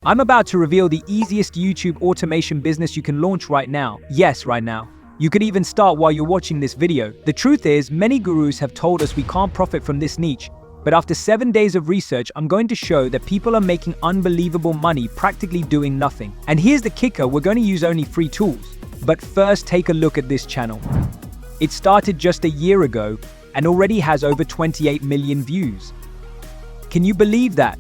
I'm about to reveal the easiest YouTube automation business you can launch right now. Yes, right now. You could even start while you're watching this video. The truth is, many gurus have told us we can't profit from this niche, but after 7 days of research, I'm going to show that people are making unbelievable money practically doing nothing. And here's the kicker, we're going to use only free tools. But first, take a look at this channel. It started just a year ago and already has over 28 million views. Can you believe that?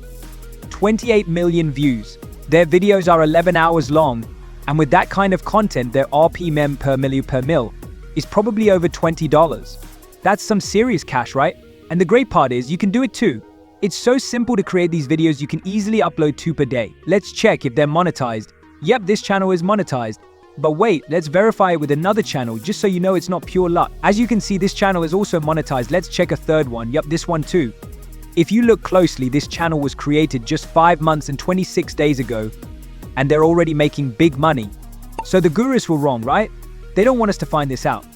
28 million views. Their videos are 11 hours long, and with that kind of content, their RPM per mil is probably over $20. That's some serious cash, right? And the great part is, you can do it too. It's so simple to create these videos, you can easily upload 2 per day. Let's check if they're monetized. Yep, this channel is monetized. But wait, let's verify it with another channel, just so you know it's not pure luck. As you can see, this channel is also monetized. Let's check a third one. Yep, this one too. If you look closely, this channel was created just 5 months and 26 days ago, and they're already making big money. So the gurus were wrong, right? They don't want us to find this out.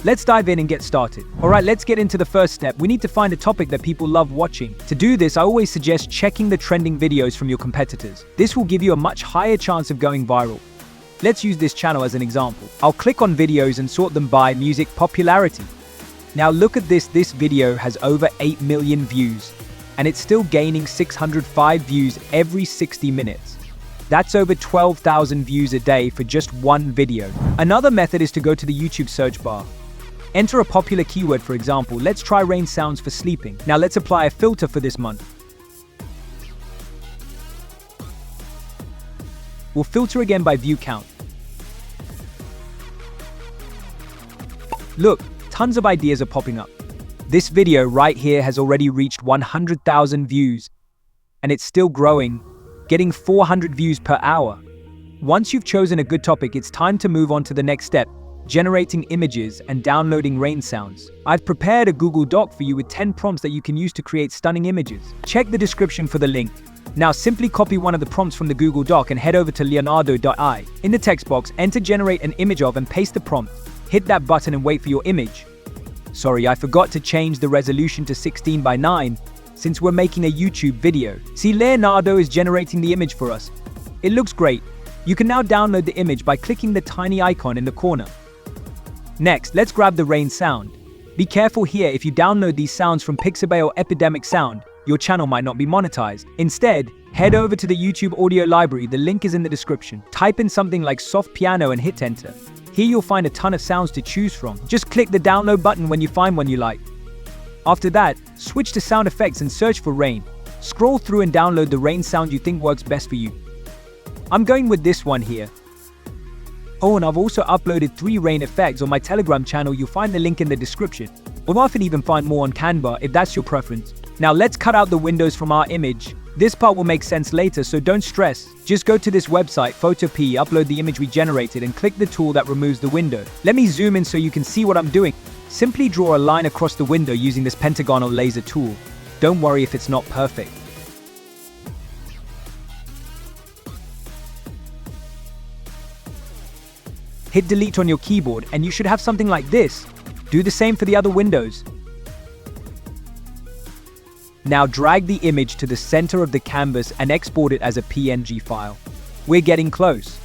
Let's dive in and get started. Alright, let's get into the first step. We need to find a topic that people love watching. To do this, I always suggest checking the trending videos from your competitors. This will give you a much higher chance of going viral. Let's use this channel as an example. I'll click on videos and sort them by music popularity. Now look at this video has over 8 million views, and it's still gaining 605 views every 60 minutes. That's over 12,000 views a day for just one video. Another method is to go to the YouTube search bar. Enter a popular keyword, for example, let's try rain sounds for sleeping. Now let's apply a filter for this month. We'll filter again by view count. Look, tons of ideas are popping up. This video right here has already reached 100,000 views, and it's still growing, getting 400 views per hour. Once you've chosen a good topic, it's time to move on to the next step, generating images and downloading rain sounds. I've prepared a Google Doc for you with 10 prompts that you can use to create stunning images. Check the description for the link. Now simply copy one of the prompts from the Google Doc and head over to leonardo.ai. In the text box, enter generate an image of and paste the prompt. Hit that button and wait for your image. Sorry, I forgot to change the resolution to 16:9 since we're making a YouTube video. See, Leonardo is generating the image for us. It looks great. You can now download the image by clicking the tiny icon in the corner. Next, let's grab the rain sound. Be careful here, if you download these sounds from Pixabay or Epidemic Sound, your channel might not be monetized. Instead, head over to the YouTube audio library, the link is in the description. Type in something like soft piano and hit enter. Here you'll find a ton of sounds to choose from. Just click the download button when you find one you like. After that, switch to sound effects and search for rain. Scroll through and download the rain sound you think works best for you. I'm going with this one here. Oh, and I've also uploaded 3 rain effects on my Telegram channel. You'll find the link in the description. Or I can even find more on Canva if that's your preference. Now let's cut out the windows from our image. This part will make sense later, so don't stress. Just go to this website, Photopea, upload the image we generated, and click the tool that removes the window. Let me zoom in so you can see what I'm doing. Simply draw a line across the window using this pentagonal laser tool. Don't worry if it's not perfect. Hit delete on your keyboard and you should have something like this. Do the same for the other windows. Now drag the image to the center of the canvas and export it as a PNG file. We're getting close.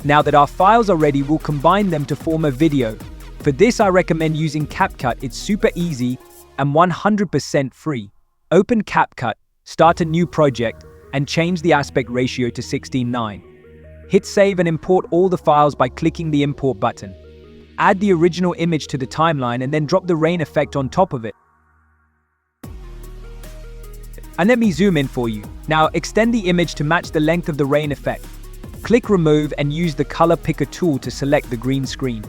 Now that our files are ready, we'll combine them to form a video. For this, I recommend using CapCut. It's super easy and 100% free. Open CapCut, start a new project, and change the aspect ratio to 16:9. Hit save and import all the files by clicking the import button. Add the original image to the timeline and then drop the rain effect on top of it. And let me zoom in for you. Now extend the image to match the length of the rain effect. Click remove and use the color picker tool to select the green screen.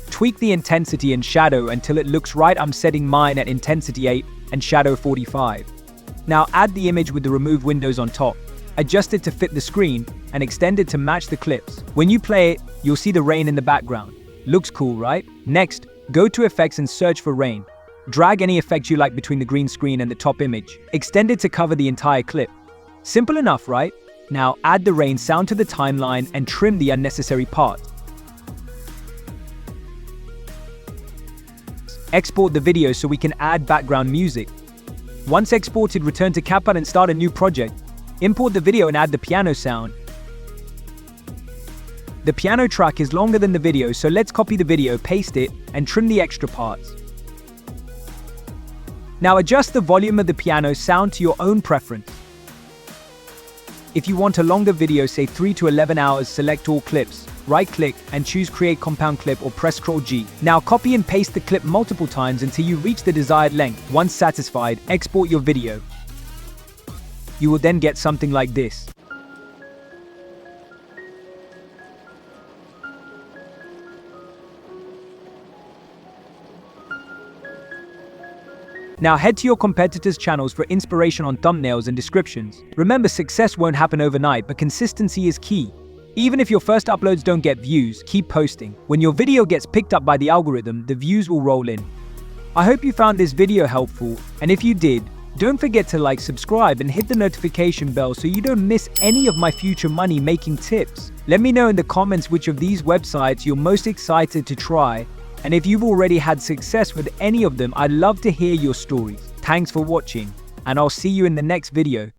Tweak the intensity and shadow until it looks right. I'm setting mine at intensity 8 and shadow 45. Now add the image with the removed windows on top. Adjust it to fit the screen and extend it to match the clips. When you play it, you'll see the rain in the background. Looks cool, right? Next, go to effects and search for rain. Drag any effect you like between the green screen and the top image. Extend it to cover the entire clip. Simple enough, right? Now add the rain sound to the timeline and trim the unnecessary part. Export the video so we can add background music. Once exported, return to CapCut and start a new project. Import the video and add the piano sound. The piano track is longer than the video, so let's copy the video, paste it, and trim the extra parts. Now adjust the volume of the piano sound to your own preference. If you want a longer video, say 3 to 11 hours, select all clips, right-click, and choose Create Compound Clip or press Ctrl G. Now copy and paste the clip multiple times until you reach the desired length. Once satisfied, export your video. You will then get something like this. Now head to your competitors' channels for inspiration on thumbnails and descriptions. Remember, success won't happen overnight, but consistency is key. Even if your first uploads don't get views, keep posting. When your video gets picked up by the algorithm, the views will roll in. I hope you found this video helpful, and if you did, don't forget to like, subscribe, and hit the notification bell so you don't miss any of my future money-making tips. Let me know in the comments which of these websites you're most excited to try. And if you've already had success with any of them, I'd love to hear your stories. Thanks for watching, and I'll see you in the next video.